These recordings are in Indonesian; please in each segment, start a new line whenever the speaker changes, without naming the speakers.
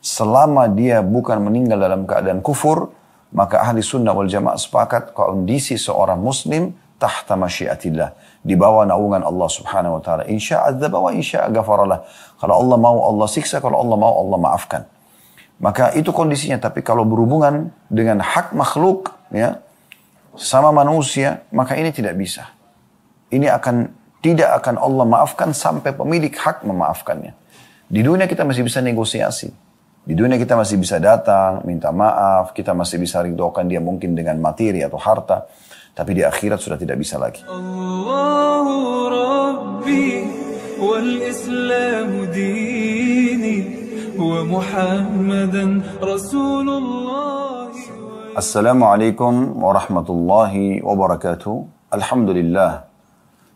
selama dia bukan meninggal dalam keadaan kufur, maka ahli sunnah wal jamaah sepakat kondisi seorang muslim tahta masyiatillah, di bawah naungan Allah subhanahu wa ta'ala. Insya adzaba wa insya ghafaralah. Kalau Allah mau Allah siksa, kalau Allah mau Allah maafkan. Maka itu kondisinya. Tapi kalau berhubungan dengan hak makhluk, ya, sama manusia, maka ini tidak bisa. Ini tidak akan Allah maafkan sampai pemilik hak memaafkannya. Di dunia kita masih bisa negosiasi. Di dunia kita masih bisa datang, minta maaf, kita masih bisa ridhokan dia mungkin dengan materi atau harta. Tapi di akhirat sudah tidak bisa lagi. Allahu Rabbi wal Islam dini wa Muhammadan Rasulullah. Assalamualaikum warahmatullahi wabarakatuh. Alhamdulillah.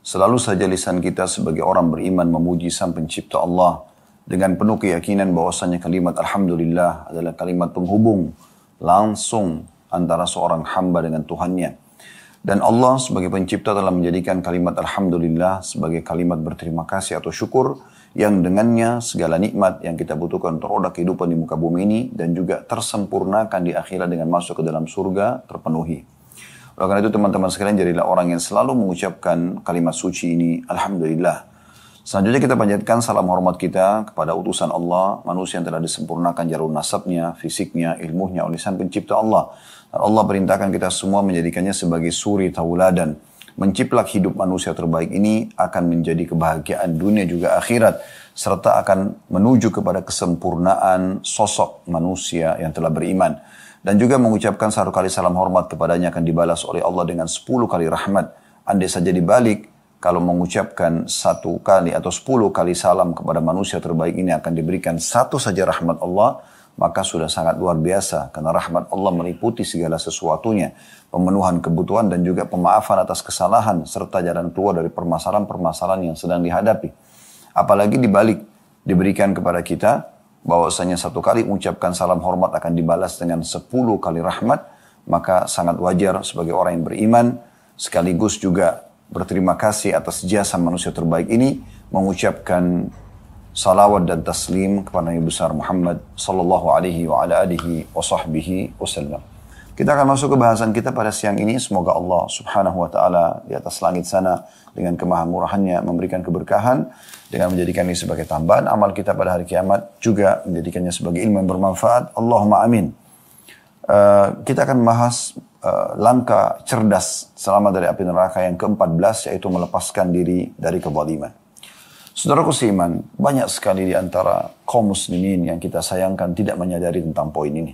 Selalu saja lisan kita sebagai orang beriman memuji Sang Pencipta Allah dengan penuh keyakinan bahwasanya kalimat Alhamdulillah adalah kalimat penghubung langsung antara seorang hamba dengan Tuhannya. Dan Allah sebagai pencipta telah menjadikan kalimat Alhamdulillah sebagai kalimat berterima kasih atau syukur yang dengannya segala nikmat yang kita butuhkan untuk roda kehidupan di muka bumi ini dan juga tersempurnakan di akhirat dengan masuk ke dalam surga terpenuhi. Oleh karena itu teman-teman sekalian, jadilah orang yang selalu mengucapkan kalimat suci ini, Alhamdulillah. Selanjutnya kita panjatkan salam hormat kita kepada utusan Allah, manusia yang telah disempurnakan jalur nasabnya, fisiknya, ilmunya oleh Sang Pencipta Allah. Dan Allah perintahkan kita semua menjadikannya sebagai suri tauladan. Menciplak hidup manusia terbaik ini akan menjadi kebahagiaan dunia juga akhirat. Serta akan menuju kepada kesempurnaan sosok manusia yang telah beriman. Dan juga mengucapkan satu kali salam hormat kepadanya akan dibalas oleh Allah dengan 10 kali rahmat. Andai saja dibalik, kalau mengucapkan 1 kali atau 10 kali salam kepada manusia terbaik ini akan diberikan 1 saja rahmat Allah, maka sudah sangat luar biasa. Karena rahmat Allah meliputi segala sesuatunya. Pemenuhan kebutuhan dan juga pemaafan atas kesalahan, serta jalan keluar dari permasalahan-permasalahan yang sedang dihadapi. Apalagi dibalik, diberikan kepada kita, bahwasanya 1 kali mengucapkan salam hormat akan dibalas dengan 10 kali rahmat, maka sangat wajar sebagai orang yang beriman, sekaligus juga berterima kasih atas jasa manusia terbaik ini, mengucapkan salawat dan taslim kepada Nabi besar Muhammad sallallahu alaihi wa ala alihi wa sahbihi wasallam. Kita akan masuk ke bahasan kita pada siang ini. Semoga Allah subhanahu wa ta'ala di atas langit sana dengan kemahamurahannya memberikan keberkahan dengan menjadikan ini sebagai tambahan amal kita pada hari kiamat, juga menjadikannya sebagai ilmu yang bermanfaat. Allahumma amin. Kita akan bahas langkah cerdas selamat dari api neraka yang ke-14, yaitu melepaskan diri dari kezaliman. Saudaraku seiman, banyak sekali di antara kaum muslimin yang kita sayangkan tidak menyadari tentang poin ini.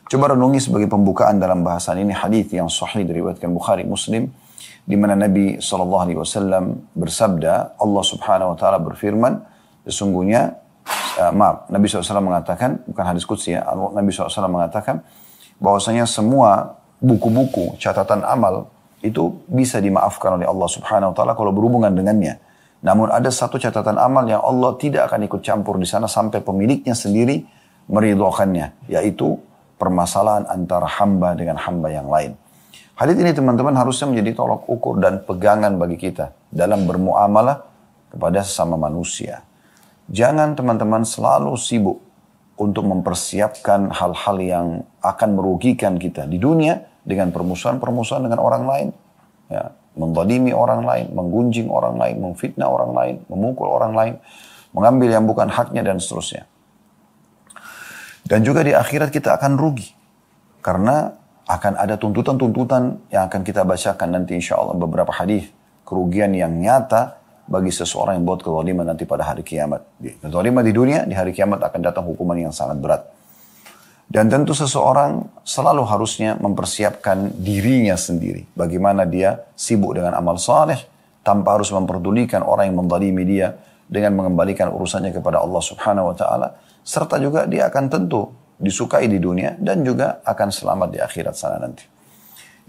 Coba renungi sebagai pembukaan dalam bahasan ini hadis yang sahih diriwayatkan Bukhari Muslim, di mana Nabi SAW bersabda, Allah Subhanahu Wa Taala berfirman, sesungguhnya, Nabi SAW mengatakan, bukan hadis qudsi ya, Nabi SAW mengatakan, bahwasanya semua buku-buku catatan amal itu bisa dimaafkan oleh Allah Subhanahu Wa Taala kalau berhubungan dengannya. Namun ada satu catatan amal yang Allah tidak akan ikut campur di sana sampai pemiliknya sendiri meridhokannya, yaitu permasalahan antara hamba dengan hamba yang lain. Hadis ini teman-teman harusnya menjadi tolak ukur dan pegangan bagi kita dalam bermuamalah kepada sesama manusia. Jangan teman-teman selalu sibuk untuk mempersiapkan hal-hal yang akan merugikan kita di dunia dengan permusuhan-permusuhan dengan orang lain. Ya, menzalimi orang lain, menggunjing orang lain, memfitnah orang lain, memukul orang lain, mengambil yang bukan haknya dan seterusnya. Dan juga di akhirat kita akan rugi. Karena akan ada tuntutan-tuntutan yang akan kita bacakan nanti insya Allah beberapa hadis. Kerugian yang nyata bagi seseorang yang buat kezaliman nanti pada hari kiamat. Kezaliman di dunia, di hari kiamat akan datang hukuman yang sangat berat. Dan tentu seseorang selalu harusnya mempersiapkan dirinya sendiri. Bagaimana dia sibuk dengan amal saleh tanpa harus memperdulikan orang yang menzalimi dia dengan mengembalikan urusannya kepada Allah Subhanahu Wa Taala. Serta juga dia akan tentu disukai di dunia dan juga akan selamat di akhirat sana nanti.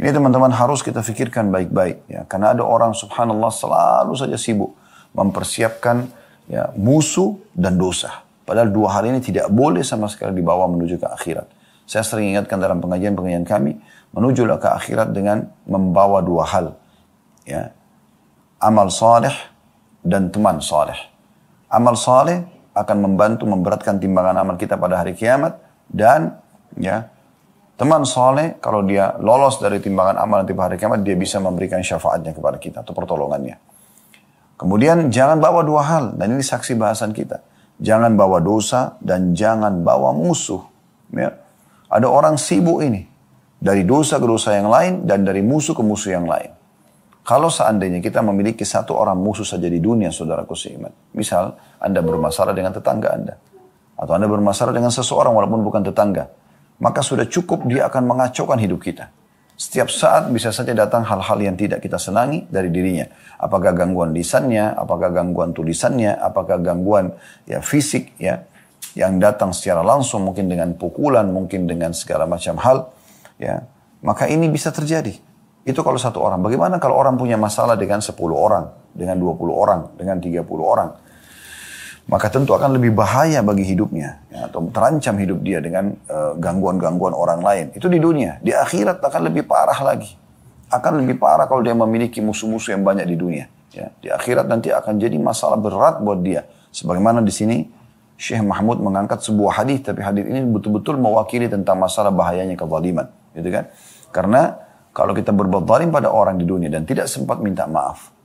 Ini teman-teman harus kita fikirkan baik-baik ya, karena ada orang subhanallah selalu saja sibuk mempersiapkan ya musuh dan dosa. Padahal 2 hal ini tidak boleh sama sekali dibawa menuju ke akhirat. Saya sering ingatkan dalam pengajian-pengajian kami, menujulah ke akhirat dengan membawa 2 hal. Ya. Amal saleh dan teman saleh. Amal saleh akan membantu memberatkan timbangan amal kita pada hari kiamat. Dan ya, teman soleh kalau dia lolos dari timbangan amal nanti pada hari kiamat, dia bisa memberikan syafaatnya kepada kita atau pertolongannya. Kemudian jangan bawa dua hal, dan ini saksi bahasan kita. Jangan bawa dosa dan jangan bawa musuh. Ya. Ada orang sibuk ini, dari dosa ke dosa yang lain dan dari musuh ke musuh yang lain. Kalau seandainya kita memiliki satu orang musuh saja di dunia, saudaraku seiman. Misal, Anda bermasalah dengan tetangga Anda. Atau Anda bermasalah dengan seseorang walaupun bukan tetangga. Maka sudah cukup dia akan mengacaukan hidup kita. Setiap saat bisa saja datang hal-hal yang tidak kita senangi dari dirinya. Apakah gangguan lisannya, apakah gangguan tulisannya, apakah gangguan ya fisik ya yang datang secara langsung, mungkin dengan pukulan, mungkin dengan segala macam hal ya. Maka ini bisa terjadi. Itu kalau satu orang. Bagaimana kalau orang punya masalah dengan 10 orang, dengan 20 orang, dengan 30 orang? Maka tentu akan lebih bahaya bagi hidupnya. Ya, atau terancam hidup dia dengan gangguan-gangguan orang lain. Itu di dunia. Di akhirat akan lebih parah lagi. Akan lebih parah kalau dia memiliki musuh-musuh yang banyak di dunia. Ya, di akhirat nanti akan jadi masalah berat buat dia. Sebagaimana di sini Syekh Mahmud mengangkat sebuah hadis, tapi hadis ini betul-betul mewakili tentang masalah bahayanya kezaliman. Gitu kan? Karena kalau kita berbuat zalim pada orang di dunia dan tidak sempat minta maaf.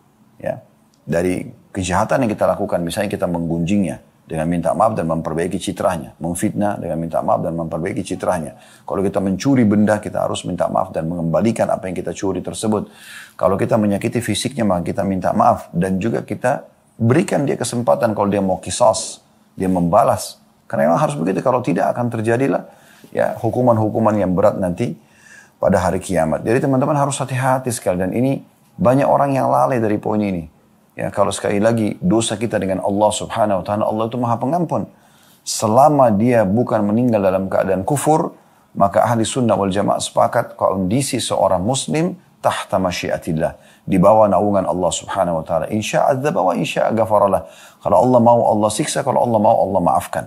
Ya, dari kejahatan yang kita lakukan, misalnya kita menggunjingnya dengan minta maaf dan memperbaiki citranya, memfitnah dengan minta maaf dan memperbaiki citranya. Kalau kita mencuri benda, kita harus minta maaf dan mengembalikan apa yang kita curi tersebut. Kalau kita menyakiti fisiknya, maka kita minta maaf dan juga kita berikan dia kesempatan kalau dia mau qisas, dia membalas. Karena memang harus begitu, kalau tidak akan terjadilah ya hukuman-hukuman yang berat nanti pada hari kiamat. Jadi teman-teman harus hati-hati sekali, dan ini banyak orang yang lalai dari poin ini. Ya, kalau sekali lagi dosa kita dengan Allah Subhanahu wa taala, Allah itu Maha Pengampun. Selama dia bukan meninggal dalam keadaan kufur, maka ahli sunnah wal jamaah sepakat kondisi seorang muslim tahta masyiatillah, di bawah naungan Allah Subhanahu wa taala. Insya adzaba wa insya ghafaralah. Kalau Allah mau Allah siksa, kalau Allah mau Allah maafkan.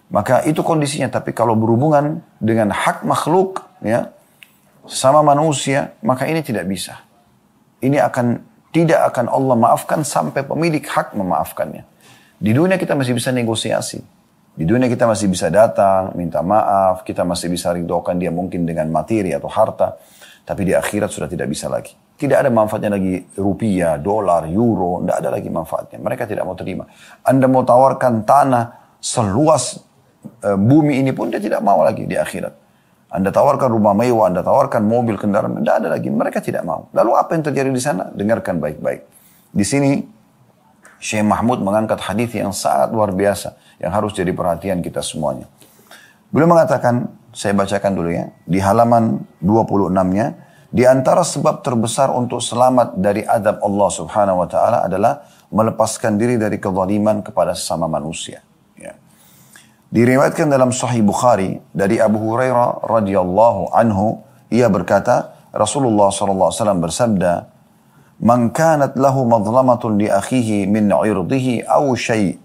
Maka itu kondisinya. Tapi kalau berhubungan dengan hak makhluk ya, sama manusia, maka ini tidak bisa. Ini tidak akan Allah maafkan sampai pemilik hak memaafkannya. Di dunia kita masih bisa negosiasi. Di dunia kita masih bisa datang, minta maaf. Kita masih bisa ridhokan dia mungkin dengan materi atau harta. Tapi di akhirat sudah tidak bisa lagi. Tidak ada manfaatnya lagi rupiah, dolar, euro. Tidak ada lagi manfaatnya. Mereka tidak mau terima. Anda mau tawarkan tanah seluas bumi ini pun dia tidak mau lagi di akhirat. Anda tawarkan rumah mewah, Anda tawarkan mobil, kendaraan, tidak ada lagi. Mereka tidak mau. Lalu apa yang terjadi di sana? Dengarkan baik-baik. Di sini, Syekh Mahmud mengangkat hadis yang sangat luar biasa, yang harus jadi perhatian kita semuanya. Beliau mengatakan, saya bacakan dulu ya, di halaman 26-nya, di antara sebab terbesar untuk selamat dari azab Allah Subhanahu wa taala adalah melepaskan diri dari kezaliman kepada sesama manusia. Diriwayatkan dalam Sahih Bukhari dari Abu Hurairah radhiyallahu anhu, ia berkata, Rasulullah sallallahu alaihi wasallam bersabda, "Man kanat lahu madlamatun li akhihi min 'irdihi aw syai'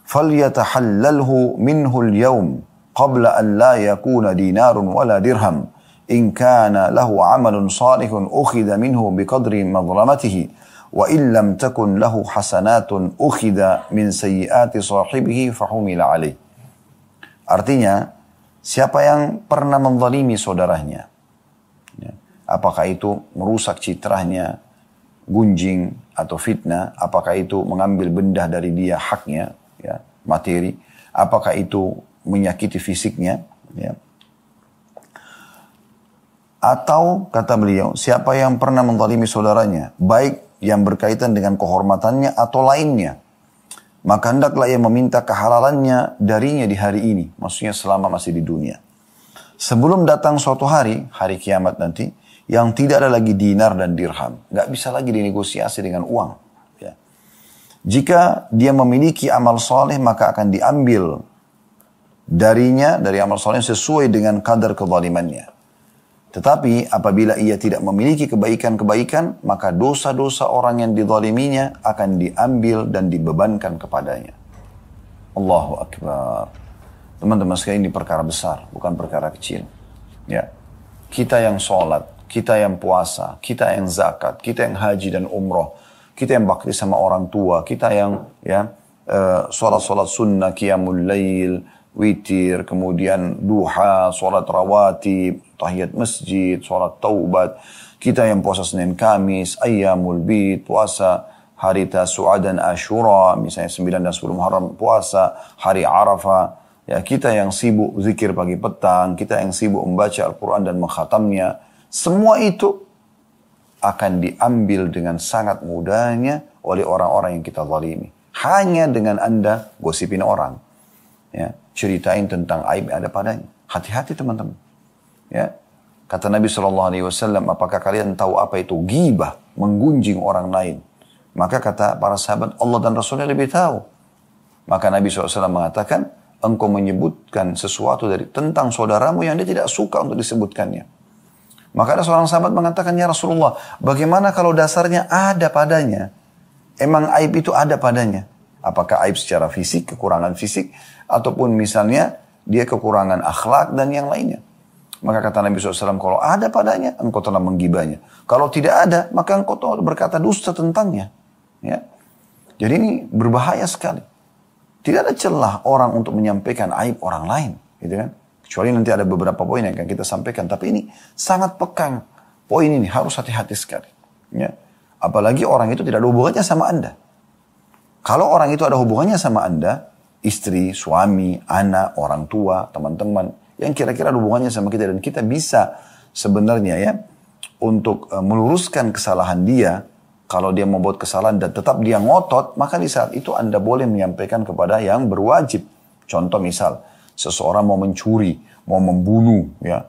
falyatahallalhu minhu al-yawm qabla an la yakuna dinarun wala dirham. In kana lahu 'amalun salihun ukhidha minhu biqadri madlamatihi." Wa illam takun lahu hasanatun ukhida min sayyiati sahibihi fahumila alaih. Artinya, siapa yang pernah menzalimi saudaranya, ya, apakah itu merusak citranya, gunjing atau fitnah, apakah itu mengambil benda dari dia haknya, ya, materi, apakah itu menyakiti fisiknya, ya. Atau kata beliau, siapa yang pernah menzalimi saudaranya, baik yang berkaitan dengan kehormatannya atau lainnya, maka hendaklah ia meminta kehalalannya darinya di hari ini, maksudnya selama masih di dunia. Sebelum datang suatu hari, hari kiamat nanti, yang tidak ada lagi dinar dan dirham, nggak bisa lagi dinegosiasi dengan uang. Ya. Jika dia memiliki amal soleh, maka akan diambil darinya, dari amal soleh sesuai dengan kadar kezalimannya. Tetapi apabila ia tidak memiliki kebaikan-kebaikan, maka dosa-dosa orang yang dizaliminya akan diambil dan dibebankan kepadanya. Allahu Akbar. Teman-teman sekalian, ini perkara besar, bukan perkara kecil. Ya. Kita yang sholat, kita yang puasa, kita yang zakat, kita yang haji dan umroh, kita yang bakti sama orang tua, kita yang ya sholat-sholat sunnah, qiyamul lail, witir, kemudian duha, sholat rawatib, tahiyat masjid, sholat taubat. Kita yang puasa Senin Kamis, ayyamul bid, puasa hari Tasu'a dan Ashura, misalnya 9 dan 10 Muharram puasa, hari Arafah. Ya, kita yang sibuk zikir pagi petang, kita yang sibuk membaca Al-Quran dan mengkhatamnya. Semua itu akan diambil dengan sangat mudahnya oleh orang-orang yang kita zalimi. Hanya dengan Anda gosipin orang. Ya, ceritain tentang aib yang ada padanya. Hati-hati teman-teman. Ya, kata Nabi SAW, apakah kalian tahu apa itu ghibah, menggunjing orang lain? Maka kata para sahabat, Allah dan Rasulnya lebih tahu. Maka Nabi SAW mengatakan, engkau menyebutkan sesuatu tentang saudaramu yang dia tidak suka untuk disebutkannya. Maka ada seorang sahabat mengatakan, ya Rasulullah, bagaimana kalau dasarnya ada padanya? Emang aib itu ada padanya? Apakah aib secara fisik, kekurangan fisik, ataupun misalnya dia kekurangan akhlak dan yang lainnya? Maka kata Nabi SAW, kalau ada padanya, engkau telah menggibahnya. Kalau tidak ada, maka engkau telah berkata dusta tentangnya. Ya. Jadi ini berbahaya sekali. Tidak ada celah orang untuk menyampaikan aib orang lain. Gitu kan? Kecuali nanti ada beberapa poin yang akan kita sampaikan. Tapi ini sangat pekang. Poin ini harus hati-hati sekali. Ya. Apalagi orang itu tidak ada hubungannya sama Anda. Kalau orang itu ada hubungannya sama Anda, istri, suami, anak, orang tua, teman-teman, yang kira-kira ada hubungannya sama kita, dan kita bisa sebenarnya ya untuk meluruskan kesalahan dia. Kalau dia membuat kesalahan dan tetap dia ngotot, maka di saat itu Anda boleh menyampaikan kepada yang berwajib. Contoh misal, seseorang mau mencuri, mau membunuh, ya,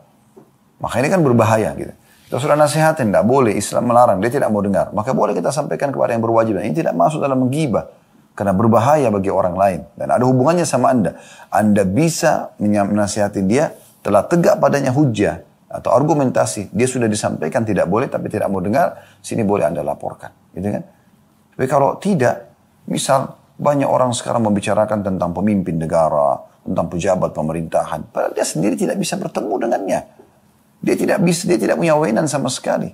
maka ini kan berbahaya gitu. Kita sudah nasihatin, tidak boleh, Islam melarang, dia tidak mau dengar. Maka boleh kita sampaikan kepada yang berwajib. Dan ini tidak masuk dalam menggibah, karena berbahaya bagi orang lain. Dan ada hubungannya sama Anda. Anda bisa menasihatin dia, telah tegak padanya hujjah atau argumentasi. Dia sudah disampaikan tidak boleh, tapi tidak mau dengar. Sini boleh Anda laporkan. Gitu kan? Tapi kalau tidak, misal banyak orang sekarang membicarakan tentang pemimpin negara, tentang pejabat pemerintahan. Padahal dia sendiri tidak bisa bertemu dengannya. Dia tidak punya wewenang sama sekali.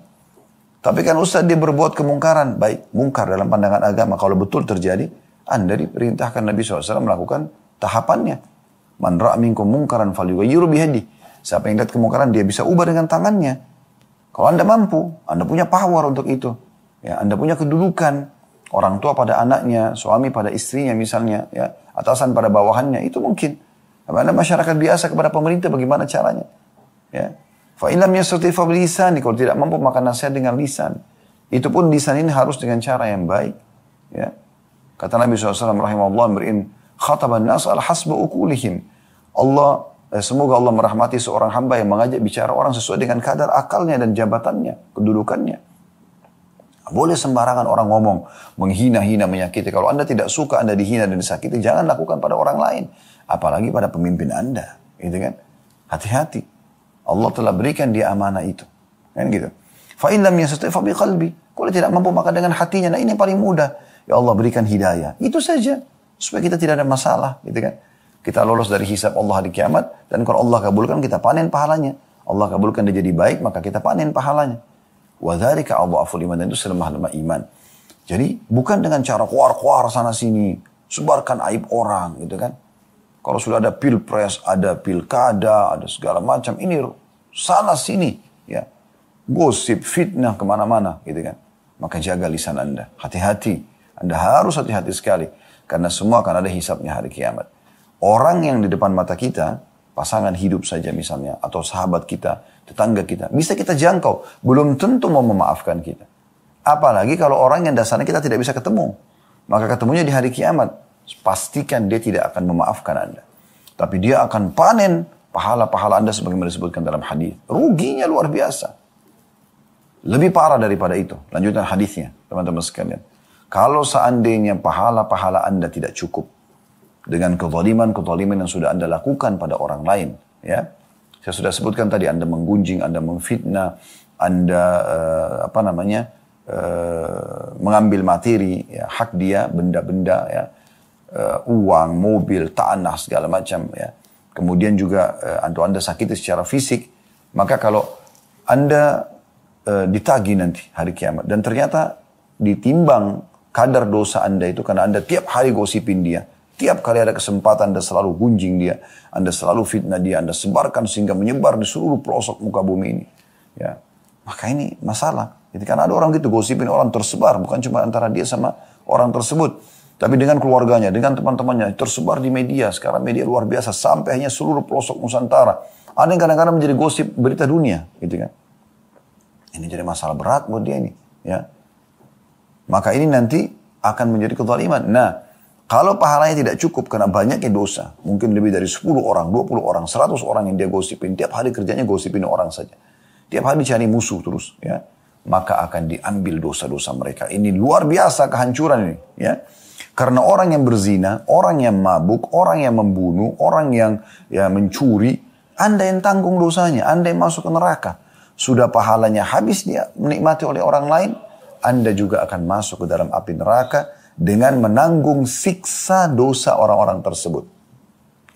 Tapi kan Ustaz dia berbuat kemungkaran. Baik, mungkar dalam pandangan agama. Kalau betul terjadi, Anda diperintahkan Nabi SAW melakukan tahapannya. Man ra'a minkum mungkaran falyughayyirhu biyadihi. Siapa yang lihat kemungkaran, dia bisa ubah dengan tangannya. Kalau Anda mampu, Anda punya power untuk itu. Ya, Anda punya kedudukan. Orang tua pada anaknya, suami pada istrinya misalnya, ya, atasan pada bawahannya, itu mungkin. Tapi Anda masyarakat biasa kepada pemerintah, bagaimana caranya? Ya. Fa in lam yastati' fa bilisani, kalau tidak mampu maka nasihat dengan lisan. Itu pun lisan ini harus dengan cara yang baik. Ya. Kata Nabi SAW rahimahullah, beriin khataban nas al hasba ukulihim. Semoga Allah merahmati seorang hamba yang mengajak bicara orang sesuai dengan kadar akalnya dan jabatannya, kedudukannya. Boleh sembarangan orang ngomong, menghina-hina, menyakiti. Kalau Anda tidak suka Anda dihina dan disakiti, jangan lakukan pada orang lain. Apalagi pada pemimpin Anda. Gitu kan? Hati-hati. Allah telah berikan dia amanah itu. Kan gitu. Fa in lam yastati' fa biqalbi. Kalau tidak mampu maka dengan hatinya. Nah ini yang paling mudah. Ya Allah berikan hidayah. Itu saja. Supaya kita tidak ada masalah. Gitu kan? Kita lolos dari hisab Allah di kiamat. Dan kalau Allah kabulkan, kita panen pahalanya. Allah kabulkan dia jadi baik, maka kita panen pahalanya. Wa dzalika adhaful iman. Dan itu selemah-lemah iman. Jadi bukan dengan cara kuar-kuar sana sini. Sebarkan aib orang gitu kan. Kalau sudah ada pilpres, ada pilkada, ada segala macam. Ini sana sini. Ya. Gosip, fitnah kemana-mana gitu kan. Maka jaga lisan Anda. Hati-hati. Anda harus hati-hati sekali. Karena semua akan ada hisabnya hari kiamat. Orang yang di depan mata kita, pasangan hidup saja misalnya, atau sahabat kita, tetangga kita, bisa kita jangkau. Belum tentu mau memaafkan kita. Apalagi kalau orang yang dasarnya kita tidak bisa ketemu. Maka ketemunya di hari kiamat. Pastikan dia tidak akan memaafkan Anda. Tapi dia akan panen pahala-pahala Anda sebagaimana disebutkan dalam hadis. Ruginya luar biasa. Lebih parah daripada itu. Lanjutan hadisnya, teman-teman sekalian. Kalau seandainya pahala-pahala Anda tidak cukup, dengan kezaliman yang sudah Anda lakukan pada orang lain, ya. Saya sudah sebutkan tadi, Anda menggunjing, Anda memfitnah, Anda mengambil materi, ya, hak dia, benda-benda, ya, uang, mobil, tanah, segala macam, ya. Kemudian juga Anda sakiti secara fisik, maka kalau Anda ditagih nanti hari kiamat dan ternyata ditimbang kadar dosa Anda itu karena Anda tiap hari gosipin dia. Tiap kali ada kesempatan Anda selalu gunjing dia. Anda selalu fitnah dia. Anda sebarkan sehingga menyebar di seluruh pelosok muka bumi ini. Ya. Maka ini masalah. Jadi karena ada orang gitu gosipin orang tersebar. Bukan cuma antara dia sama orang tersebut. Tapi dengan keluarganya, dengan teman-temannya. Tersebar di media. Sekarang media luar biasa. Sampai hanya seluruh pelosok Nusantara. Ada yang kadang-kadang menjadi gosip berita dunia. Gitu kan. Ini jadi masalah berat buat dia ini. Ya. Maka ini nanti akan menjadi kezaliman. Nah, kalau pahalanya tidak cukup karena banyaknya dosa. Mungkin lebih dari 10 orang, 20 orang, 100 orang yang dia gosipin. Tiap hari kerjanya gosipin orang saja. Tiap hari cari musuh terus. Ya. Maka akan diambil dosa-dosa mereka. Ini luar biasa kehancuran ini. Ya. Karena orang yang berzina, orang yang mabuk, orang yang membunuh, orang yang mencuri. Anda yang tanggung dosanya. Anda yang masuk ke neraka. Sudah pahalanya habis dia menikmati oleh orang lain. Anda juga akan masuk ke dalam api neraka dengan menanggung siksa dosa orang-orang tersebut.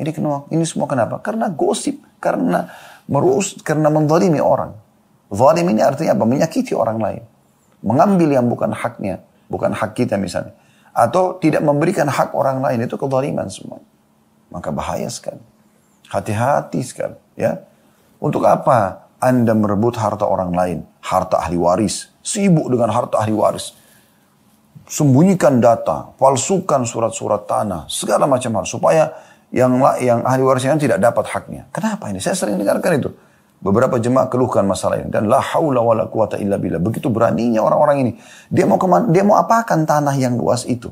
Ini semua kenapa? Karena gosip, karena menzalimi orang. Zalim ini artinya apa? Menyakiti orang lain. Mengambil yang bukan haknya, bukan hak kita misalnya. Atau tidak memberikan hak orang lain, itu kezaliman semua. Maka bahaya sekali. Hati-hati sekali. Ya. Untuk apa Anda merebut harta orang lain? Harta ahli waris. Sibuk dengan harta ahli waris. Sembunyikan data, palsukan surat-surat tanah, segala macam hal. Supaya yang ahli warisnya tidak dapat haknya. Kenapa ini? Saya sering dengarkan itu. Beberapa jemaah keluhkan masalah ini. Dan la haula wa la quwata illa billah. Begitu beraninya orang-orang ini. Dia mau apakan tanah yang luas itu?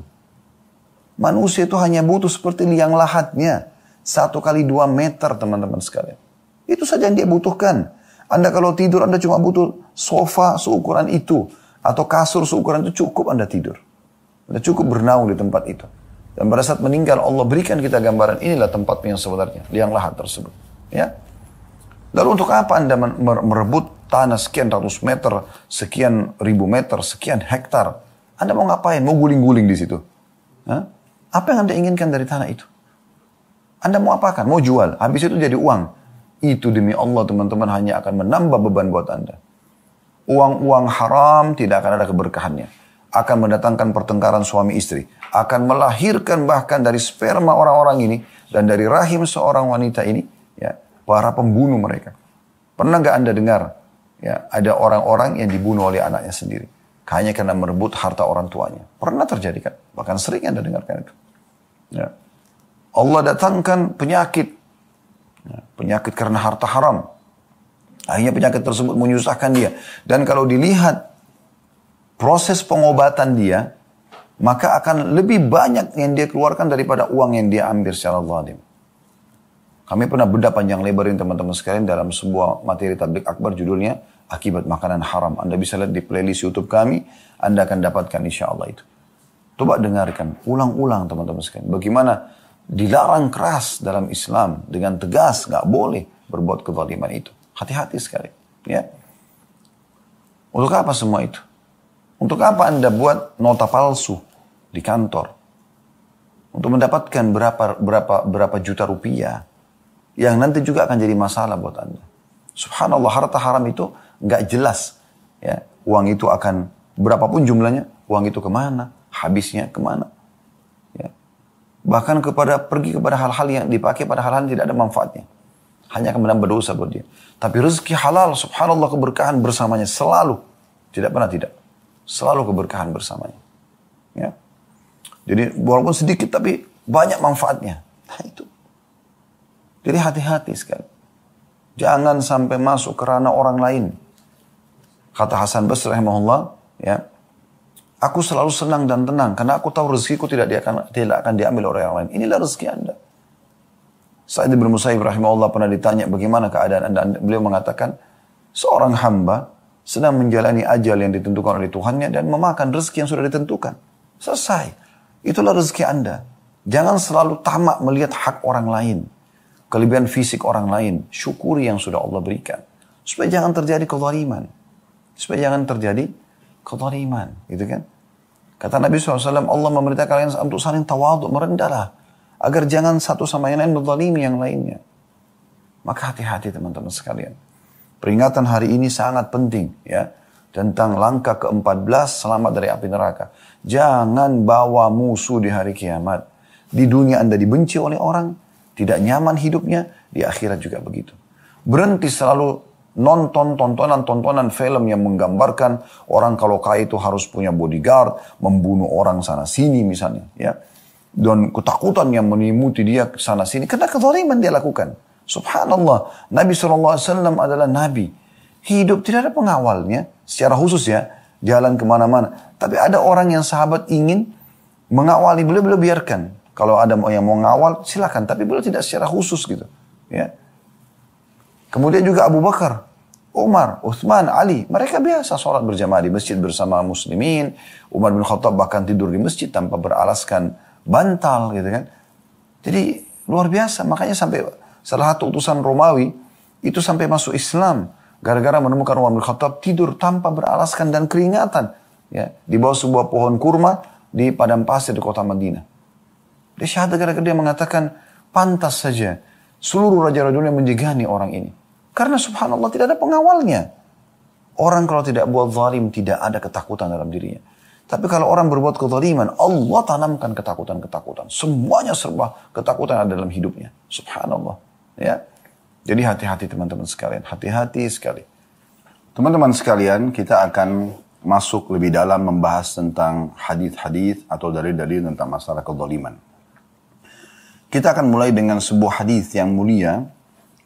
Manusia itu hanya butuh seperti liang lahatnya. 1 kali 2 meter teman-teman sekalian. Itu saja yang dia butuhkan. Anda kalau tidur, Anda cuma butuh sofa seukuran itu. Atau kasur seukuran itu cukup Anda tidur. Anda cukup bernaung di tempat itu. Dan pada saat meninggal, Allah berikan kita gambaran, inilah tempat yang sebenarnya. Liang lahat tersebut. Ya. Lalu untuk apa Anda merebut tanah sekian ratus meter, sekian ribu meter, sekian hektar? Anda mau ngapain? Mau guling-guling di situ? Hah? Apa yang Anda inginkan dari tanah itu? Anda mau apakan? Mau jual. Habis itu jadi uang. Itu demi Allah teman-teman hanya akan menambah beban buat Anda. Uang-uang haram tidak akan ada keberkahannya. Akan mendatangkan pertengkaran suami istri. Akan melahirkan bahkan dari sperma orang-orang ini. Dan dari rahim seorang wanita ini. Ya, para pembunuh mereka. Pernah gak Anda dengar? Ya, ada orang-orang yang dibunuh oleh anaknya sendiri. Hanya karena merebut harta orang tuanya. Pernah terjadi kan? Bahkan sering Anda dengarkan itu. Ya. Allah datangkan penyakit. Ya, penyakit karena harta haram. Akhirnya penyakit tersebut menyusahkan dia. Dan kalau dilihat proses pengobatan dia, maka akan lebih banyak yang dia keluarkan daripada uang yang dia ambil secara zalim. Kami pernah bedah panjang lebarin teman-teman sekalian dalam sebuah materi tabligh akbar judulnya Akibat Makanan Haram. Anda bisa lihat di playlist YouTube kami, Anda akan dapatkan insya Allah itu. Coba dengarkan, ulang-ulang teman-teman sekalian. Bagaimana dilarang keras dalam Islam dengan tegas, nggak boleh berbuat kezaliman itu. Hati-hati sekali. Ya. Untuk apa semua itu? Untuk apa Anda buat nota palsu di kantor? Untuk mendapatkan berapa juta rupiah. Yang nanti juga akan jadi masalah buat Anda. Subhanallah, harta haram itu nggak jelas. Ya. Uang itu akan, berapapun jumlahnya, uang itu kemana? Habisnya kemana? Ya. Bahkan pergi kepada hal-hal yang dipakai pada hal-hal yang tidak ada manfaatnya. Hanya akan menambah dosa buat dia. Tapi rezeki halal, subhanallah, keberkahan bersamanya selalu. Tidak pernah tidak. Selalu keberkahan bersamanya. Ya. Jadi walaupun sedikit tapi banyak manfaatnya. Nah itu. Jadi hati-hati sekali. Jangan sampai masuk ke ranah orang lain. Kata Hasan Basri rahimahullah, ya. Aku selalu senang dan tenang karena aku tahu rezekiku tidak akan diambil oleh orang lain. Inilah rezeki Anda. Sa'id bin Musayyib rahimahullah pernah ditanya bagaimana keadaan Anda. Beliau mengatakan, seorang hamba sedang menjalani ajal yang ditentukan oleh Tuhannya dan memakan rezeki yang sudah ditentukan. Selesai. Itulah rezeki Anda. Jangan selalu tamak melihat hak orang lain. Kelebihan fisik orang lain. Syukuri yang sudah Allah berikan. Supaya jangan terjadi kezaliman. Supaya jangan terjadi kezaliman. Gitu kan? Kata Nabi SAW, Allah memerintah kalian untuk saling tawaduk, merendahlah. Agar jangan satu sama yang lain menzalimi yang lainnya. Maka hati-hati teman-teman sekalian. Peringatan hari ini sangat penting. Ya. tentang langkah ke-14 selamat dari api neraka. Jangan bawa musuh di hari kiamat. Di dunia Anda dibenci oleh orang, tidak nyaman hidupnya, di akhirat juga begitu. Berhenti selalu nonton tontonan film yang menggambarkan orang kalau kaya itu harus punya bodyguard, membunuh orang sana sini misalnya, ya. Dan ketakutan yang melimuti dia sana sini karena kezaliman dia lakukan. Subhanallah, Nabi SAW adalah Nabi. Hidup tidak ada pengawalnya, secara khusus ya, jalan kemana-mana. Tapi ada orang yang sahabat ingin mengawali, beliau biarkan. Kalau ada yang mau ngawal, silakan. Tapi beliau tidak secara khusus gitu. Ya. Kemudian juga Abu Bakar, Umar, Uthman, Ali. Mereka biasa sholat berjamaah di masjid bersama muslimin. Umar bin Khattab bahkan tidur di masjid tanpa beralaskan bantal gitu kan. Jadi luar biasa. Makanya sampai salah satu utusan Romawi itu sampai masuk Islam. Gara-gara menemukan Umar bin Khattab tidur tanpa beralaskan dan keringatan. Ya, di bawah sebuah pohon kurma di padang pasir di kota Madinah. Dia syahadat gara-gara dia mengatakan pantas saja seluruh raja-raja dunia menjegani orang ini. Karena subhanallah tidak ada pengawalnya. Orang kalau tidak buat zalim tidak ada ketakutan dalam dirinya. Tapi kalau orang berbuat kezaliman, Allah tanamkan ketakutan-ketakutan. Semuanya serba ketakutan ada dalam hidupnya. Subhanallah. Ya. Jadi hati-hati teman-teman sekalian. Hati-hati sekali. Teman-teman sekalian, kita akan masuk lebih dalam membahas tentang hadis-hadis atau dalil-dalil tentang masalah kezaliman. Kita akan mulai dengan sebuah hadis yang mulia,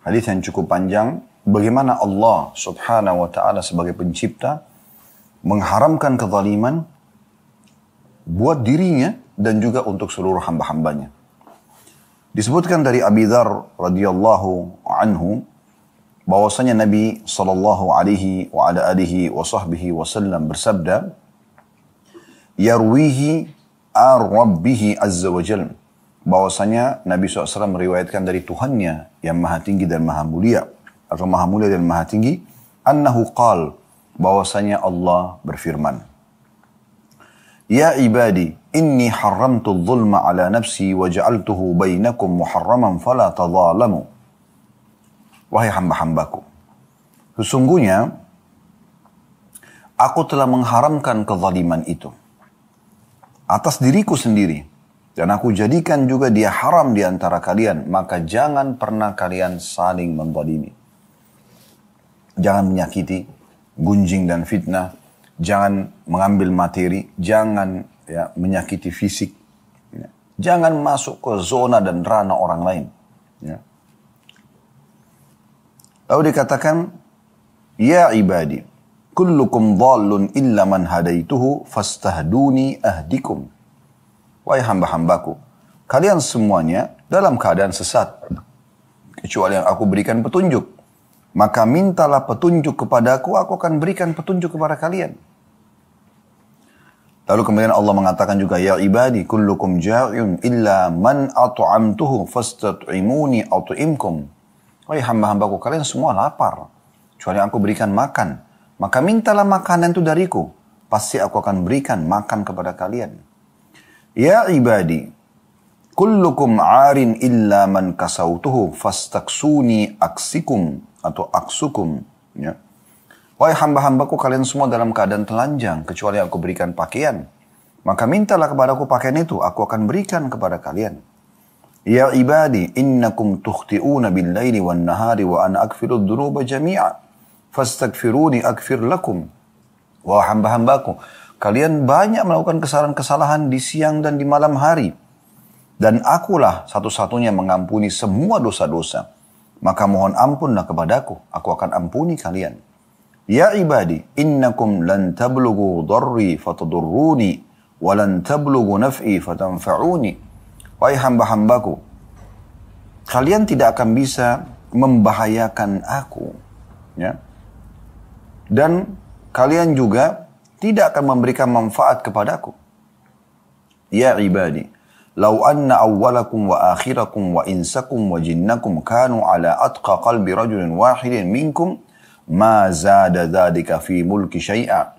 hadis yang cukup panjang, bagaimana Allah Subhanahu wa taala sebagai pencipta mengharamkan kezaliman buat dirinya dan juga untuk seluruh hamba-hambanya. Disebutkan dari Abi Dzar radhiyallahu anhu bahwasanya Nabi sallallahu alaihi wa ala alihi wa sahbihi wasallam bersabda, yarwihi ar-rabbih azza wa jalla, bahwasanya Nabi SAW meriwayatkan dari Tuhannya yang maha tinggi dan maha mulia, atau maha mulia dan maha tinggi, annahu qal, bahwasanya Allah berfirman, ya ibadi, inni haramtu dhulma ala nafsi wa ja'altuhu bainakum muharraman fala tadhalamu. Wahai hamba-hambaku, sesungguhnya aku telah mengharamkan kezaliman itu atas diriku sendiri, dan aku jadikan juga dia haram di antara kalian, maka jangan pernah kalian saling menzalimi. Jangan menyakiti, gunjing dan fitnah, jangan mengambil materi, jangan ya, menyakiti fisik, ya. Jangan masuk ke zona dan ranah orang lain. Ya. Lalu dikatakan, ya ibadi, kullukum dhallun illa man hadaituhu fastahduni ahdikum. Wahai hamba-hambaku, kalian semuanya dalam keadaan sesat, kecuali yang aku berikan petunjuk. Maka mintalah petunjuk kepadaku, aku akan berikan petunjuk kepada kalian. Lalu kemudian Allah mengatakan juga, ya ibadi, kullukum ja'un illa man at'amtuhu fastat'imuni at'imkum. Wahai hamba-hambaku, kalian semua lapar, kecuali aku berikan makan. Maka mintalah makanan itu dariku, pasti aku akan berikan makan kepada kalian. Ya ibadi, kullukum 'arin illa man kasautuhu fastaksuni aksikum atau aksukum. Ya. Wahai hamba-hambaku, kalian semua dalam keadaan telanjang, kecuali aku berikan pakaian. Maka mintalah kepadaku pakaian itu, aku akan berikan kepada kalian. Ya ibadi, innakum tukhti'una bil-laili wan-nahari wa ana aghfiru dzunuba jami'a. Fastaghfiruni aghfir lakum. Wahai hamba-hambaku, kalian banyak melakukan kesalahan-kesalahan di siang dan di malam hari. Dan akulah satu-satunya mengampuni semua dosa-dosa. Maka mohon ampunlah kepadaku, aku akan ampuni kalian. Ya ibadi, innakum lan tablughu dharri fatadurruni wa lan tablughu naf'i fatanfa'uni. Wahai hamba-hambaku, kalian tidak akan bisa membahayakan aku, ya. Dan kalian juga tidak akan memberikan manfaat kepadaku. Ya ibadi, law anna awwalakum wa akhirakum wa insakum wa jinnakum kanu ala atqa qalbi rajulin wahidin minkum ma zada dzalika fi mulki syai'a.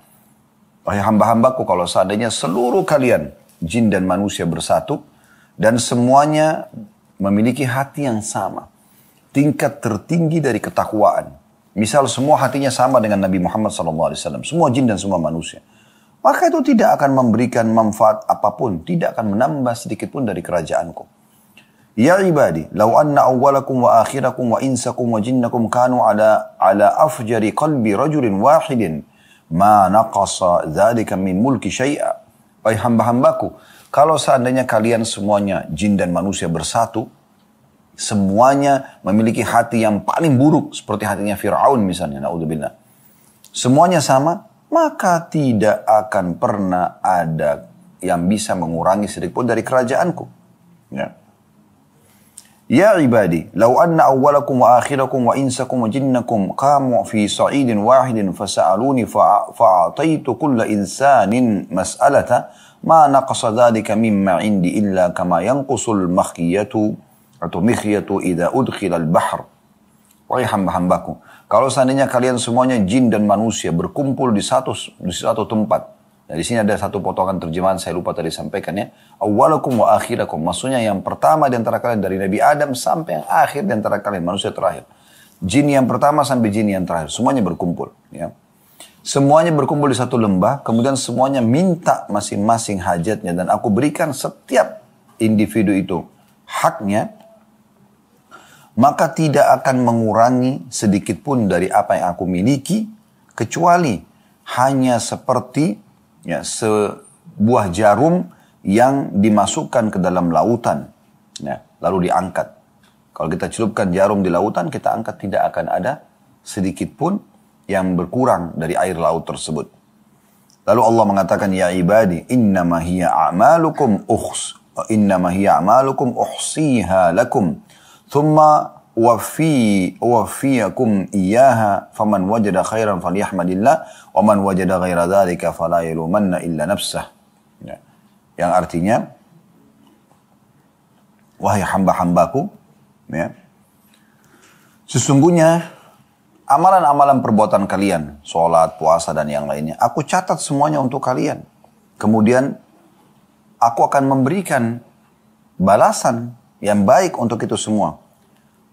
Wahai hamba-hambaku, kalau seandainya seluruh kalian, jin dan manusia bersatu, dan semuanya memiliki hati yang sama, tingkat tertinggi dari ketakwaan, misal semua hatinya sama dengan Nabi Muhammad SAW, semua jin dan semua manusia, maka itu tidak akan memberikan manfaat apapun, tidak akan menambah sedikit pun dari kerajaanku. Ya ibadi, law anna awwalakum wa akhirakum wa insakum wa jinnakum kanu ala afjari qalbi rajulin wahidin, ma naqasa dzalika min mulki syai'a. Wahai hamba-hambaku, kalau seandainya kalian semuanya, jin dan manusia bersatu, semuanya memiliki hati yang paling buruk seperti hatinya Fir'aun misalnya, na'udzubillah. Semuanya sama, maka tidak akan pernah ada yang bisa mengurangi sedikit pun dari kerajaanku. Ya. Ya ibadi, law anna awwalakum wa akhirakum wa insakum wa jinnakum qamu fi sa'idin wahidin fasa'aluni fa'ataitu kulla insanin mas'alata ma naqasa dhalika mimma indi illa kama yanqusul makhiyatu atau mikhyatu idza udkhila al-bahr. Wahai hamba-hambaku, kalau seandainya kalian semuanya jin dan manusia berkumpul di satu tempat. Nah, di sini ada satu potongan terjemahan saya lupa tadi sampaikan ya. Awwalakum wa akhirakum, maksudnya yang pertama di antara kalian dari Nabi Adam sampai yang akhir di antara kalian manusia terakhir. Jin yang pertama sampai jin yang terakhir, semuanya berkumpul ya. Semuanya berkumpul di satu lembah, kemudian semuanya minta masing-masing hajatnya dan aku berikan setiap individu itu haknya, maka tidak akan mengurangi sedikit pun dari apa yang aku miliki, kecuali hanya seperti ya, sebuah jarum yang dimasukkan ke dalam lautan, ya, lalu diangkat. Kalau kita celupkan jarum di lautan, kita angkat, tidak akan ada sedikit pun yang berkurang dari air laut tersebut. Lalu Allah mengatakan, ya ibadi, innama hiya a'malukum uhsiha lakum. Thumma wafiyakum iyaha faman wajada khairan falyahmadillah wa man wajada ghaira dzalika fala yalumanna illa nafsah. Ya. Yang artinya, wahai hamba-hambaku, ya, sesungguhnya amalan-amalan perbuatan kalian, sholat, puasa dan yang lainnya, aku catat semuanya untuk kalian. Kemudian aku akan memberikan balasan yang baik untuk itu semua.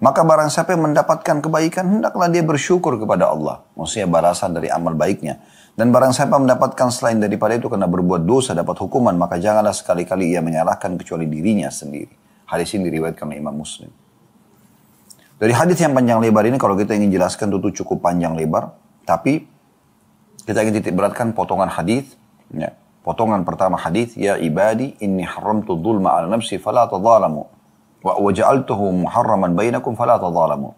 Maka barang siapa yang mendapatkan kebaikan, hendaklah dia bersyukur kepada Allah. Maksudnya balasan dari amal baiknya. Dan barang siapa mendapatkan selain daripada itu karena berbuat dosa dapat hukuman, maka janganlah sekali-kali ia menyalahkan kecuali dirinya sendiri. Hadis ini diriwayatkan oleh Imam Muslim. Dari hadis yang panjang lebar ini, kalau kita ingin jelaskan tentu cukup panjang lebar. Tapi kita ingin titik beratkan potongan hadis. Ya. Potongan pertama hadis, ya ibadi inni haramtu dhulma ala nafsi fala tadzalamu. Wa waja'altuhu muharraman bainakum fala tadzalamu.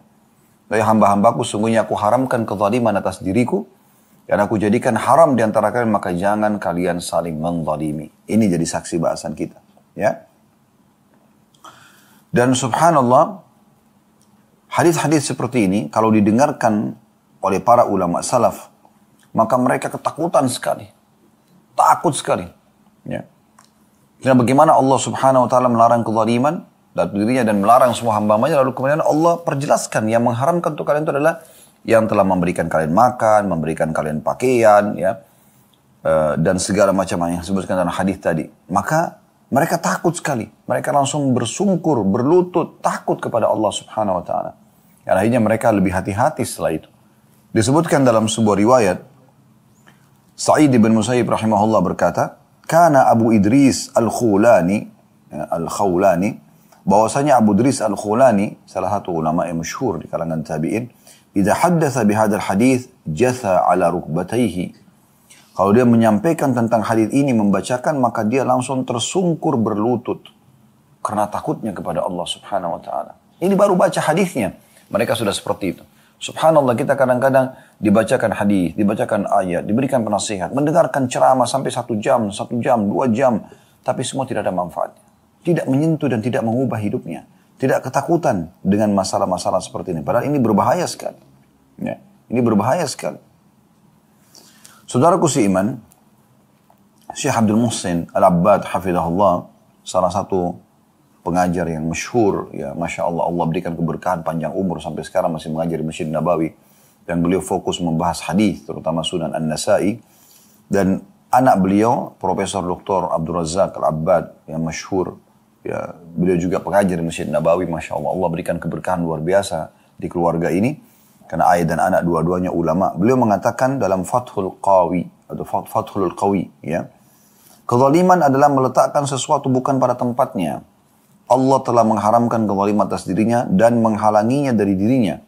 Dari hamba-hambaku, sungguhnya aku haramkan kezaliman atas diriku dan aku jadikan haram di antara kalian, maka jangan kalian saling menzalimi. Ini jadi saksi bahasan kita, ya. Dan subhanallah, hadis-hadis seperti ini kalau didengarkan oleh para ulama salaf, maka mereka ketakutan sekali. Takut sekali, ya. Karena bagaimana Allah subhanahu wa ta'ala melarang kezaliman dalam dirinya dan melarang semua hamba-hambanya, lalu kemudian Allah perjelaskan yang mengharamkan untuk kalian itu adalah yang telah memberikan kalian makan, memberikan kalian pakaian, ya, dan segala macam yang disebutkan dalam hadis tadi. Maka mereka takut sekali, mereka langsung bersungkur, berlutut, takut kepada Allah subhanahu wa ta'ala. Dan akhirnya mereka lebih hati-hati setelah itu. Disebutkan dalam sebuah riwayat, Sa'id bin Musayyib rahimahullah berkata, Kana Abu Idris al-Khawlani, bahwasanya Abu Idris al-Khawlani, salah satu ulama yang masyhur di kalangan tabi'in, idza haddatsa bihadzal hadits jatha ala rukbatayhi. Kalau dia menyampaikan tentang hadis ini, membacakan, maka dia langsung tersungkur berlutut karena takutnya kepada Allah subhanahu wa ta'ala. Ini baru baca hadisnya, mereka sudah seperti itu. Subhanallah, kita kadang-kadang dibacakan hadis, dibacakan ayat, diberikan penasihat, mendengarkan ceramah sampai 1 jam, 2 jam, tapi semua tidak ada manfaatnya. Tidak menyentuh dan tidak mengubah hidupnya. Tidak ketakutan dengan masalah-masalah seperti ini. Padahal ini berbahaya sekali. Ya, ini berbahaya sekali. Saudaraku seiman, Syekh Abdul Muhsin Al-Abbad hafizahullah, salah satu pengajar yang masyhur, ya, Masya Allah, Allah berikan keberkahan panjang umur sampai sekarang masih mengajar di Masjid Nabawi, dan beliau fokus membahas hadis terutama Sunan An-Nasai. Dan anak beliau Profesor Dr. Abdul Razak Al-Abbad yang masyhur, ya, beliau juga pengajar di Masjid Nabawi, Masya Allah, Allah berikan keberkahan luar biasa di keluarga ini. Karena ayah dan anak dua-duanya ulama. Beliau mengatakan dalam Fathul Qawi atau Fathul Qawi, ya. Kezaliman adalah meletakkan sesuatu bukan pada tempatnya. Allah telah mengharamkan kezaliman atas dirinya dan menghalanginya dari dirinya.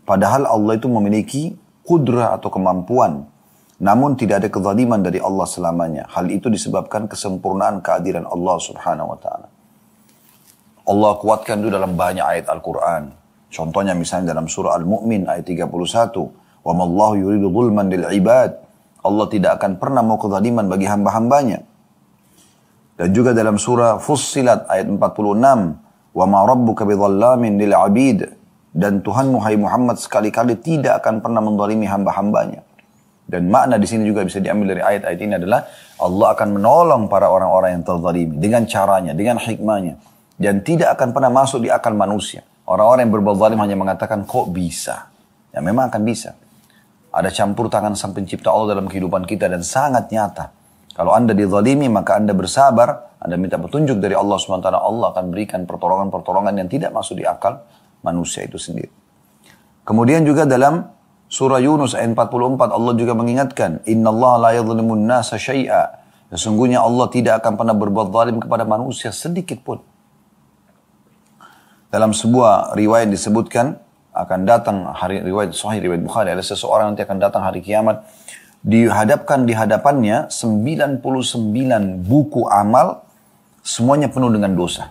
Padahal Allah itu memiliki kudrah atau kemampuan. Namun tidak ada kezaliman dari Allah selamanya. Hal itu disebabkan kesempurnaan keadilan Allah subhanahu wa ta'ala. Allah kuatkan itu dalam banyak ayat Al-Quran. Contohnya misalnya dalam surah Al-Mu'min ayat 31. Wa mallahu yuridu zulman lil ibad. Allah tidak akan pernah mau kezaliman bagi hamba-hambanya. Dan juga dalam surah Fussilat ayat 46. Wa ma rabbuka bidhallamin lil abid. Dan Tuhanmu hai Muhammad sekali-kali tidak akan pernah menzalimi hamba-hambanya. Dan makna di sini juga bisa diambil dari ayat-ayat ini adalah Allah akan menolong para orang-orang yang terzalimi dengan caranya, dengan hikmahnya. Dan tidak akan pernah masuk di akal manusia. Orang-orang yang berbuat zalim hanya mengatakan kok bisa. Ya memang akan bisa. Ada campur tangan sang pencipta Allah dalam kehidupan kita dan sangat nyata. Kalau Anda dizalimi maka Anda bersabar, Anda minta petunjuk dari Allah SWT, Allah akan berikan pertolongan-pertolongan yang tidak masuk di akal manusia itu sendiri. Kemudian juga dalam surah Yunus ayat 44 Allah juga mengingatkan, innallaha la yadhlimun nasa syai'a. Sesungguhnya Allah tidak akan pernah berbuat zalim kepada manusia sedikit pun. Dalam sebuah riwayat disebutkan akan datang hari riwayat sahih riwayat Bukhari, ada seseorang nanti akan datang hari kiamat, dihadapkan di hadapannya 99 buku amal, semuanya penuh dengan dosa.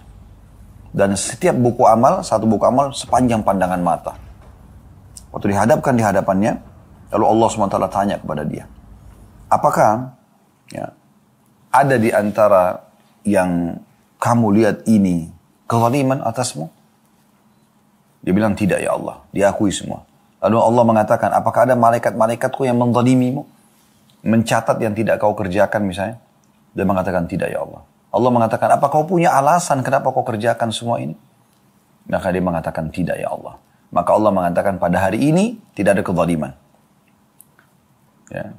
Dan setiap buku amal, satu buku amal sepanjang pandangan mata. Waktu dihadapkan di hadapannya, lalu Allah SWT tanya kepada dia, apakah ya, ada di antara yang kamu lihat ini kezaliman atasmu? Dia bilang tidak ya Allah, diakui semua. Lalu Allah mengatakan, apakah ada malaikat-malaikatku yang menzalimimu? Mencatat yang tidak kau kerjakan misalnya? Dia mengatakan tidak ya Allah. Allah mengatakan, apa kau punya alasan kenapa kau kerjakan semua ini? Maka dia mengatakan tidak ya Allah. Maka Allah mengatakan pada hari ini tidak ada kezaliman. Ya.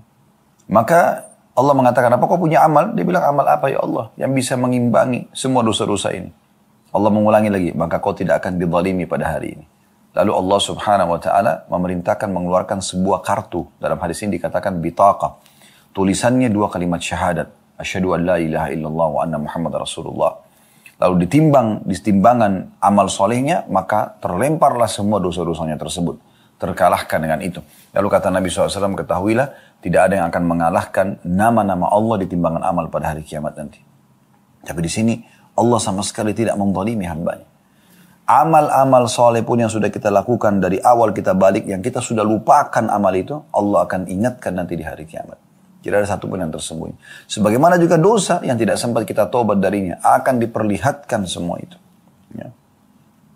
Maka Allah mengatakan, apa kau punya amal? Dia bilang, amal apa ya Allah yang bisa mengimbangi semua dosa-dosa ini? Allah mengulangi lagi, maka kau tidak akan dizalimi pada hari ini. Lalu Allah subhanahu wa ta'ala memerintahkan mengeluarkan sebuah kartu. Dalam hadis ini dikatakan bitaqah. Tulisannya 2 kalimat syahadat. Asyhadu an la ilaha illallah wa anna Muhammad Rasulullah. Lalu ditimbangan amal solehnya, maka terlemparlah semua dosa-dosanya tersebut. Terkalahkan dengan itu. Lalu kata Nabi SAW, ketahuilah, tidak ada yang akan mengalahkan nama-nama Allah di timbangan amal pada hari kiamat nanti. Tapi di sini, Allah sama sekali tidak menzalimi hambanya. Amal-amal soleh pun yang sudah kita lakukan dari awal kita balik, yang kita sudah lupakan amal itu, Allah akan ingatkan nanti di hari kiamat. Tidak ada satu pun yang tersembunyi. Sebagaimana juga dosa yang tidak sempat kita tobat darinya, akan diperlihatkan semua itu. Ya.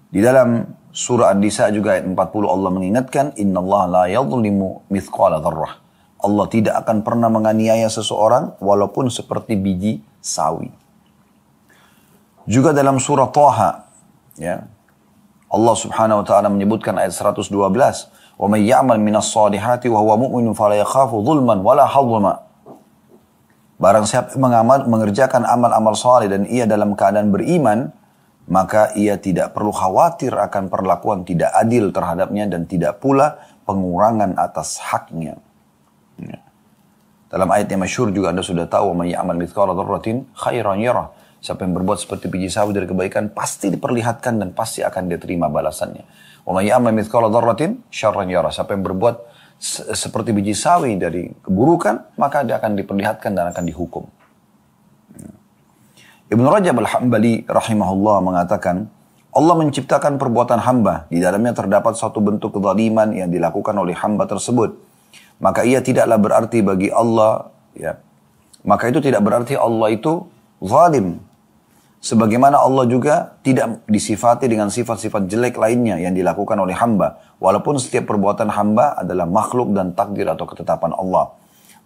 Di dalam surah An-Nisa juga ayat 40 Allah mengingatkan, innallaha la yadhlimu mithqala dzarrah. Allah tidak akan pernah menganiaya seseorang walaupun seperti biji sawi. Juga dalam surah Thaha, ya, Allah subhanahu wa ta'ala menyebutkan ayat 112, wa may ya'mal minas salihati wa huwa mu'minun fala yakhafu dhulman wala hadhma. Barang siapa mengerjakan amal-amal saleh dan ia dalam keadaan beriman, maka ia tidak perlu khawatir akan perlakuan tidak adil terhadapnya dan tidak pula pengurangan atas haknya. Ya. Dalam ayat yang masyhur juga Anda sudah tahu, wa may ya'mal mithqala dzarratin khairan yarah. Siapa yang berbuat seperti biji sawi dari kebaikan pasti diperlihatkan dan pasti akan dia terima balasannya. Wa may ya'mal mithqala dzarratin syarran yarah. Siapa yang berbuat seperti biji sawi dari keburukan, maka dia akan diperlihatkan dan akan dihukum. Ibnu Rajab Al-Hambali rahimahullah mengatakan, Allah menciptakan perbuatan hamba, di dalamnya terdapat suatu bentuk kezaliman yang dilakukan oleh hamba tersebut. Maka ia tidaklah berarti bagi Allah, ya. Maka itu tidak berarti Allah itu zalim. Sebagaimana Allah juga tidak disifati dengan sifat-sifat jelek lainnya yang dilakukan oleh hamba. Walaupun setiap perbuatan hamba adalah makhluk dan takdir atau ketetapan Allah.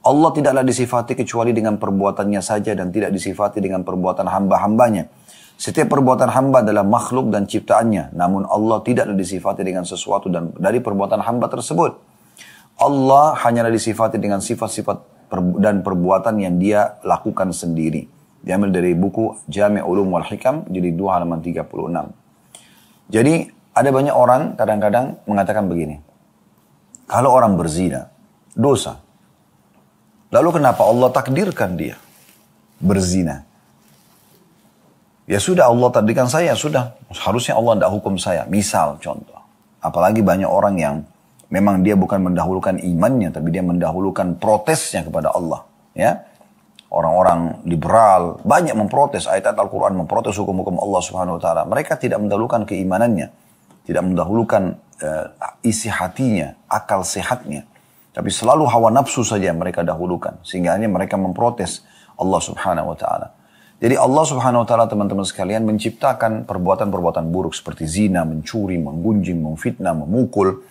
Allah tidaklah disifati kecuali dengan perbuatannya saja dan tidak disifati dengan perbuatan hamba-hambanya. Setiap perbuatan hamba adalah makhluk dan ciptaannya. Namun Allah tidaklah disifati dengan sesuatu dan dari perbuatan hamba tersebut. Allah hanyalah disifati dengan sifat-sifat dan perbuatan yang dia lakukan sendiri. Diambil dari buku Jami' Ulum wal Hikam, jilid 2 halaman 36. Jadi ada banyak orang kadang-kadang mengatakan begini. Kalau orang berzina, dosa. Lalu kenapa Allah takdirkan dia berzina? Ya sudah Allah takdirkan saya, sudah. Harusnya Allah tidak hukum saya. Misal contoh. Apalagi banyak orang yang memang dia bukan mendahulukan imannya, tapi dia mendahulukan protesnya kepada Allah. Ya, orang-orang liberal banyak memprotes ayat-ayat Al-Quran, memprotes hukum-hukum Allah Subhanahu Wa Taala. Mereka tidak mendahulukan keimanannya, tidak mendahulukan isi hatinya, akal sehatnya. Tapi selalu hawa nafsu saja yang mereka dahulukan. Sehingga mereka memprotes Allah Subhanahu Wa Taala. Jadi Allah Subhanahu Wa Taala, teman-teman sekalian, menciptakan perbuatan-perbuatan buruk seperti zina, mencuri, menggunjing, memfitnah, memukul.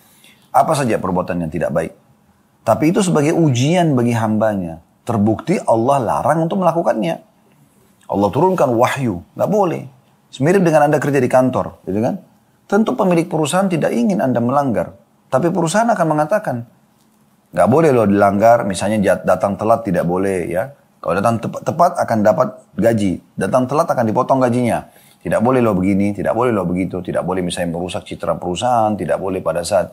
Apa saja perbuatan yang tidak baik. Tapi itu sebagai ujian bagi hambanya. Terbukti Allah larang untuk melakukannya. Allah turunkan wahyu. Nggak boleh. Semirip dengan Anda kerja di kantor. Gitu kan? Tentu pemilik perusahaan tidak ingin Anda melanggar. Tapi perusahaan akan mengatakan, nggak boleh loh dilanggar. Misalnya datang telat tidak boleh ya. Kalau datang tepat akan dapat gaji. Datang telat akan dipotong gajinya. Tidak boleh loh begini, tidak boleh loh begitu. Tidak boleh misalnya merusak citra perusahaan. Tidak boleh pada saat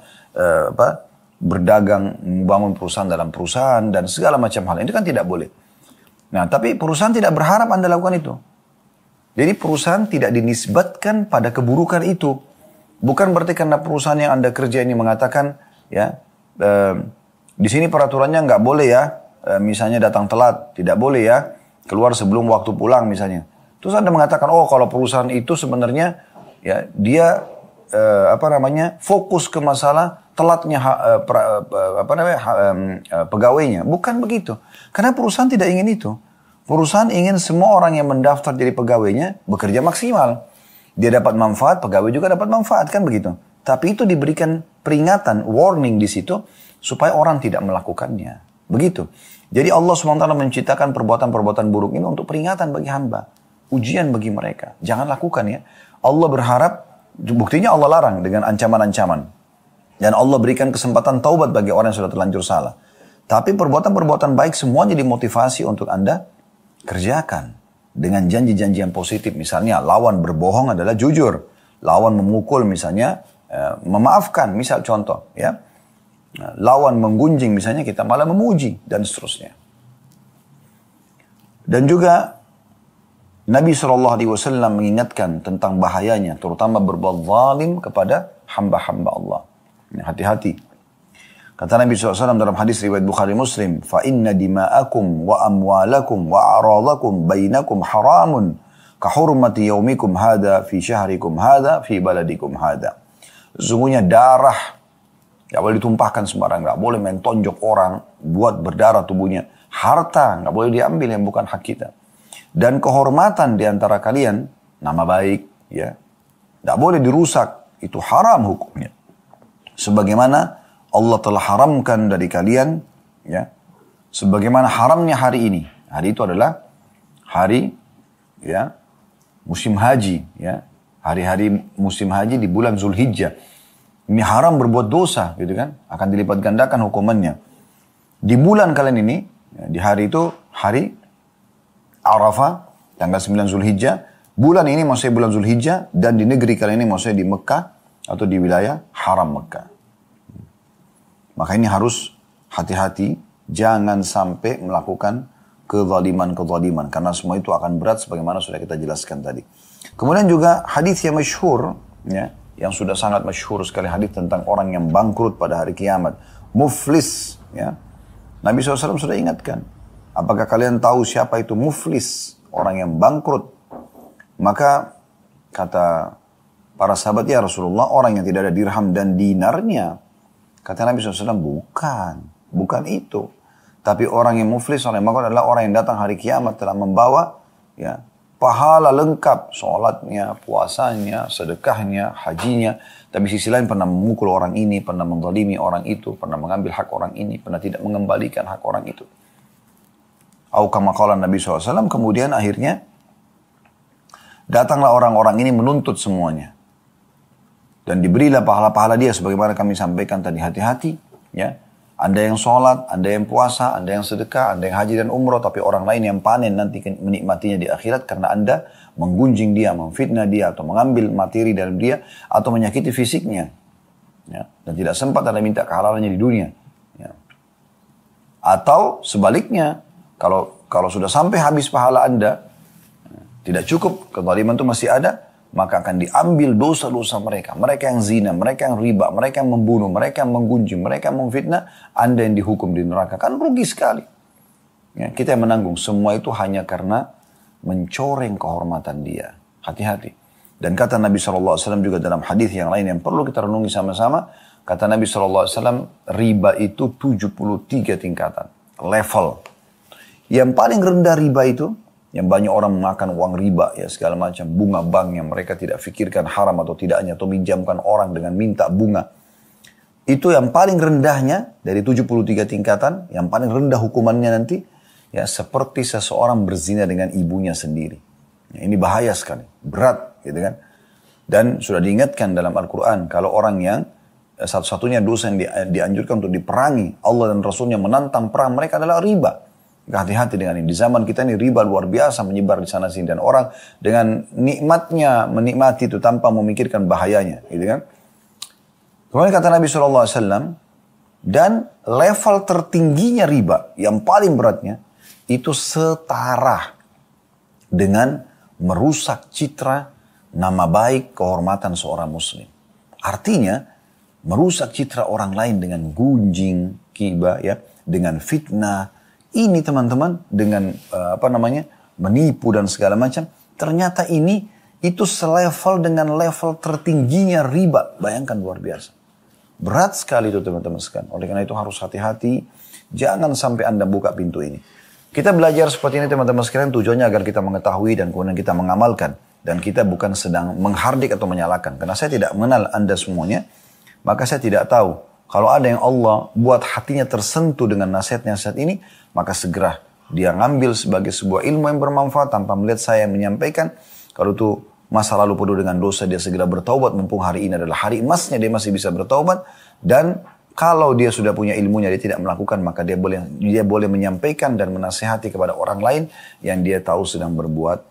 berdagang, membangun perusahaan dalam perusahaan. Dan segala macam hal. Itu kan tidak boleh. Nah, tapi perusahaan tidak berharap Anda lakukan itu. Jadi perusahaan tidak dinisbatkan pada keburukan itu. Bukan berarti karena perusahaan yang Anda kerja ini mengatakan, ya, di sini peraturannya nggak boleh ya. Misalnya datang telat, tidak boleh ya, keluar sebelum waktu pulang misalnya. Terus Anda mengatakan, oh kalau perusahaan itu sebenarnya ya dia fokus ke masalah telatnya pegawainya. Bukan begitu. Karena perusahaan tidak ingin itu. Perusahaan ingin semua orang yang mendaftar jadi pegawainya bekerja maksimal. Dia dapat manfaat, pegawai juga dapat manfaat, kan begitu. Tapi itu diberikan peringatan, warning di situ supaya orang tidak melakukannya. Begitu. Jadi Allah SWT menciptakan perbuatan-perbuatan buruk ini untuk peringatan bagi hamba. Ujian bagi mereka. Jangan lakukan ya. Allah berharap, buktinya Allah larang dengan ancaman-ancaman. Dan Allah berikan kesempatan taubat bagi orang yang sudah terlanjur salah. Tapi perbuatan-perbuatan baik semuanya dimotivasi untuk Anda kerjakan. Dengan janji-janji yang positif. Misalnya lawan berbohong adalah jujur. Lawan memukul misalnya memaafkan. Misal contoh ya. Lawan menggunjing misalnya kita malah memuji dan seterusnya. Dan juga Nabi SAW mengingatkan tentang bahayanya terutama berbuat zalim kepada hamba-hamba Allah. Hati-hati. Kata Nabi SAW dalam hadis riwayat Bukhari Muslim, fa inna dima'akum wa amwalakum wa a'radakum bainakum haramun ka hurmati yaumikum hada fi syahrikum hada fi baladikum hada. Sesungguhnya darah nggak boleh ditumpahkan sembarang, nggak boleh main tonjok orang, buat berdarah tubuhnya. Harta nggak boleh diambil yang bukan hak kita. Dan kehormatan di antara kalian, nama baik, ya, nggak boleh dirusak. Itu haram hukumnya. Sebagaimana Allah telah haramkan dari kalian, ya, sebagaimana haramnya hari ini. Hari itu adalah hari, ya, musim haji, ya, hari-hari musim haji di bulan Zulhijjah. Ini haram berbuat dosa, gitu kan? Akan dilipat gandakan hukumannya. Di bulan kalian ini, di hari itu, hari Arafah, tanggal 9 Zulhijjah. Bulan ini maksudnya bulan Zulhijjah, dan di negeri kalian ini maksudnya di Mekah, atau di wilayah haram Mekah. Maka ini harus hati-hati, jangan sampai melakukan kezaliman-kezaliman. Karena semua itu akan berat, sebagaimana sudah kita jelaskan tadi. Kemudian juga hadis yang masyhur, ya, yang sudah sangat masyhur sekali hadis tentang orang yang bangkrut pada hari kiamat. Muflis. Ya. Nabi SAW sudah ingatkan. Apakah kalian tahu siapa itu muflis? Orang yang bangkrut. Maka kata para sahabat, ya Rasulullah, orang yang tidak ada dirham dan dinarnya. Kata Nabi SAW, bukan. Bukan itu. Tapi orang yang muflis, orang yang bangkrut adalah orang yang datang hari kiamat telah membawa, ya, pahala lengkap, sholatnya, puasanya, sedekahnya, hajinya. Tapi sisi lain pernah memukul orang ini, pernah menzalimi orang itu, pernah mengambil hak orang ini, pernah tidak mengembalikan hak orang itu. Au kama qala Nabi SAW, kemudian akhirnya datanglah orang-orang ini menuntut semuanya. Dan diberilah pahala-pahala dia, sebagaimana kami sampaikan tadi, hati-hati. Ya. Anda yang sholat, Anda yang puasa, Anda yang sedekah, Anda yang haji dan umroh, tapi orang lain yang panen nanti menikmatinya di akhirat karena Anda menggunjing dia, memfitnah dia, atau mengambil materi dari dia, atau menyakiti fisiknya. Ya. Dan tidak sempat Anda minta kehalalannya di dunia. Ya. Atau sebaliknya, kalau sudah sampai habis pahala Anda, tidak cukup, kezaliman itu masih ada, maka akan diambil dosa-dosa mereka. Mereka yang zina, mereka yang riba, mereka yang membunuh, mereka yang menggunjing, mereka yang memfitnah, Anda yang dihukum di neraka. Kan rugi sekali. Ya, kita yang menanggung semua itu hanya karena mencoreng kehormatan dia. Hati-hati. Dan kata Nabi SAW juga dalam hadis yang lain yang perlu kita renungi sama-sama. Kata Nabi SAW, riba itu 73 tingkatan. Level. Yang paling rendah riba itu, yang banyak orang memakan uang riba, ya segala macam bunga bank yang mereka tidak fikirkan haram atau tidaknya, atau minjamkan orang dengan minta bunga. Itu yang paling rendahnya dari 73 tingkatan, yang paling rendah hukumannya nanti, ya seperti seseorang berzina dengan ibunya sendiri. Ya, ini bahaya sekali, berat, gitu kan. Dan sudah diingatkan dalam Al-Quran, kalau orang yang satu-satunya dosa yang dianjurkan untuk diperangi, Allah dan Rasulnya menantang perang mereka adalah riba. Hati-hati dengan ini. Di zaman kita ini riba luar biasa menyebar di sana sini. Dan orang dengan nikmatnya menikmati itu tanpa memikirkan bahayanya. Gitu kan? Kemudian kata Nabi SAW, dan level tertingginya riba, yang paling beratnya, itu setara dengan merusak citra, nama baik, kehormatan seorang muslim. Artinya, merusak citra orang lain dengan gunjing, gibah, ya, dengan fitnah. Ini teman-teman dengan menipu dan segala macam. Ternyata itu selevel dengan level tertingginya riba. Bayangkan luar biasa. Berat sekali itu teman-teman sekalian. Oleh karena itu harus hati-hati. Jangan sampai Anda buka pintu ini. Kita belajar seperti ini teman-teman sekalian tujuannya agar kita mengetahui dan kemudian kita mengamalkan. Dan kita bukan sedang menghardik atau menyalahkan. Karena saya tidak mengenal Anda semuanya. Maka saya tidak tahu. Kalau ada yang Allah buat hatinya tersentuh dengan nasihat-nasihat ini, maka segera dia ngambil sebagai sebuah ilmu yang bermanfaat tanpa melihat saya yang menyampaikan. Kalau itu masa lalu penuh dengan dosa, dia segera bertaubat. Mumpung hari ini adalah hari emasnya, dia masih bisa bertaubat. Dan kalau dia sudah punya ilmunya, dia tidak melakukan, maka dia boleh menyampaikan dan menasihati kepada orang lain yang dia tahu sedang berbuat